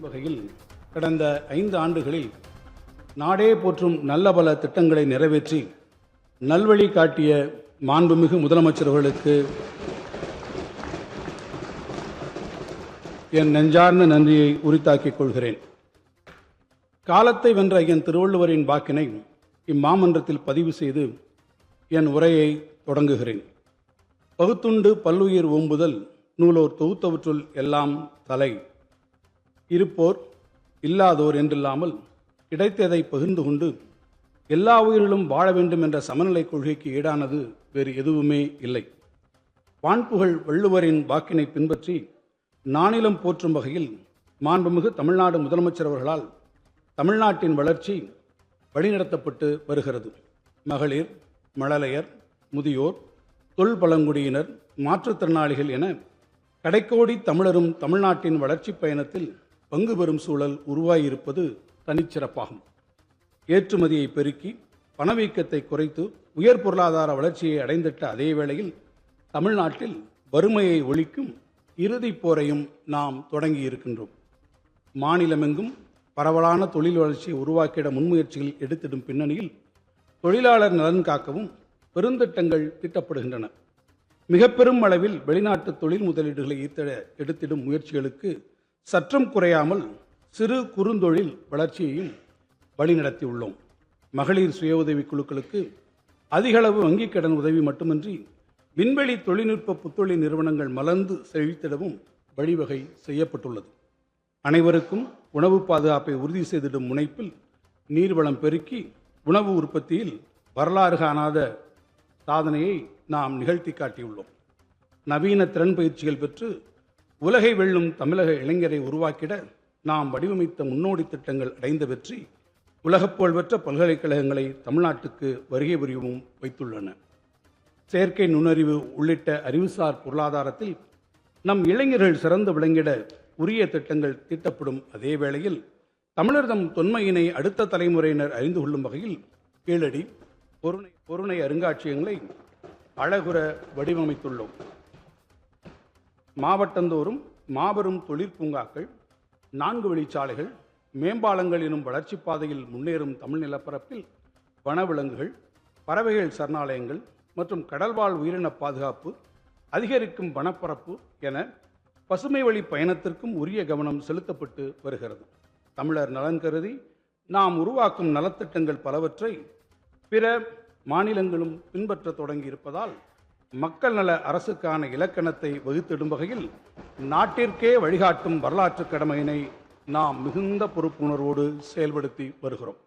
வகையில் கடந்த 5 ஆண்டுகளில் நாடே போற்றும் நல்ல பல திட்டங்களை நிறைவேற்றி நல்வழி காட்டிய மாண்புமிகு முதலமைச்சர்களுக்கு என் நெஞ்சார்ந்த நன்றியை உரித்தாக்கிக் கொள்கிறேன். காலத்தை வென்ற ஐயன் திருவள்ளுவரின் வாக்கினை இம்மாமன்றத்தில் பதிவு செய்து என் உரையை தொடங்குகிறேன். பகுத்துண்டு பல்லுயிர் ஓம்புதல் நூலோர் தொகுத்தவற்றுள் எல்லாம் தலை. இருப்போர் இல்லாதோர் என்றில்லாமல் கிடைத்ததை பகிர்ந்து கொண்டு எல்லா உயிரிலும் வாழ வேண்டும் என்ற சமநிலை கொள்கைக்கு ஈடானது வேறு எதுவுமே இல்லை. வான்புகழ் வள்ளுவரின் வாக்கினை பின்பற்றி நானிலம் போற்றும் வகையில் மாண்புமிகு தமிழ்நாடு முதலமைச்சர் அவர்களால் தமிழ்நாட்டின் வளர்ச்சி வழிநடத்தப்பட்டு வருகிறது. மகளிர், மழலையர், முதியோர், தொல்பழங்குடியினர், மாற்றுத்திறனாளிகள் என கடைக்கோடி தமிழரும் தமிழ்நாட்டின் வளர்ச்சி பயணத்தில் பங்கு பெறும் சூழல் உருவாகியிருப்பது தனிச்சிறப்பாகும். ஏற்றுமதியை பெருக்கி பணவீக்கத்தை குறைத்து உயர் பொருளாதார வளர்ச்சியை அடைந்திட்ட அதே வேளையில் தமிழ்நாட்டில் வறுமையை ஒழிக்கும் இறுதிப் போரையும் நாம் தொடங்கி இருக்கின்றோம். மாநிலமெங்கும் பரவலான தொழில் வளர்ச்சியை உருவாக்கிட முன்முயற்சிகள் எடுத்திடும் பின்னணியில் தொழிலாளர் நலன் காக்கவும் பெருந்திட்டங்கள் தீட்டப்படுகின்றன. மிக பெரும் அளவில் வெளிநாட்டு தொழில் முதலீடுகளை எடுத்திடும் முயற்சிகளுக்கு சற்றும் குறையாமல் சிறு குறுந்தொழில் வளர்ச்சியையும் வழிநடத்தியுள்ளோம். மகளிர் சுய உதவி குழுக்களுக்கு அதிகளவு வங்கிக் கடன் உதவி மட்டுமின்றி விண்வெளி தொழில்நுட்ப புத்தொழில் நிறுவனங்கள் மலர்ந்து செழித்திடவும் வழிவகை செய்யப்பட்டுள்ளது. அனைவருக்கும் உணவு பாதுகாப்பை உறுதி செய்திடும் முனைப்பில் நீர்வளம் பெருக்கி உணவு உற்பத்தியில் வரலாறு காணாத சாதனையை நாம் நிகழ்த்தி காட்டியுள்ளோம். நவீன திறன் பயிற்சிகள் பெற்று உலகை வெல்லும் தமிழக இளைஞரை உருவாக்கிட நாம் வடிவமைத்த முன்னோடி திட்டங்கள் அடைந்த வெற்றி உலகப் புகழ்பெற்ற பல்கலைக்கழகங்களை தமிழ்நாட்டுக்கு வருகை புரியவும் வைத்துள்ளன. செயற்கை நுண்ணறிவு உள்ளிட்ட அறிவுசார் பொருளாதாரத்தில் நம் இளைஞர்கள் சிறந்து விளங்கிட உரிய திட்டங்கள் தீட்டப்படும் அதே வேளையில் தமிழர் தம் தொன்மையினை அடுத்த தலைமுறையினர் அறிந்து கொள்ளும் வகையில் கீழடி, பொருணை அருங்காட்சியகங்களை அழகுற வடிவமைத்துள்ளோம். மாவட்டந்தோறும் மாபெரும் தொழிற்பூங்காக்கள், 4 வழிச்சாலைகள், மேம்பாலங்கள் எனும் வளர்ச்சி பாதையில் முன்னேறும் தமிழ் நிலப்பரப்பில் வனவிலங்குகள், பறவைகள் சரணாலயங்கள் மற்றும் கடல்வாழ் உயிரின பாதுகாப்பு, அதிகரிக்கும் வனப்பரப்பு என பசுமை வழி பயணத்திற்கும் உரிய கவனம் செலுத்தப்பட்டு வருகிறது. தமிழர் நலன் கருதி நாம் உருவாக்கும் நலத்திட்டங்கள் பலவற்றை பிற மாநிலங்களும் பின்பற்ற தொடங்கி இருப்பதால் மக்கள் நல அரசுக்கான இலக்கணத்தை வகுத்திடும் வகையில் நாட்டிற்கே வழிகாட்டும் வரலாற்று கடமையினை நாம் மிகுந்த பொறுப்புணர்வோடு செயல்படுத்தி வருகிறோம்.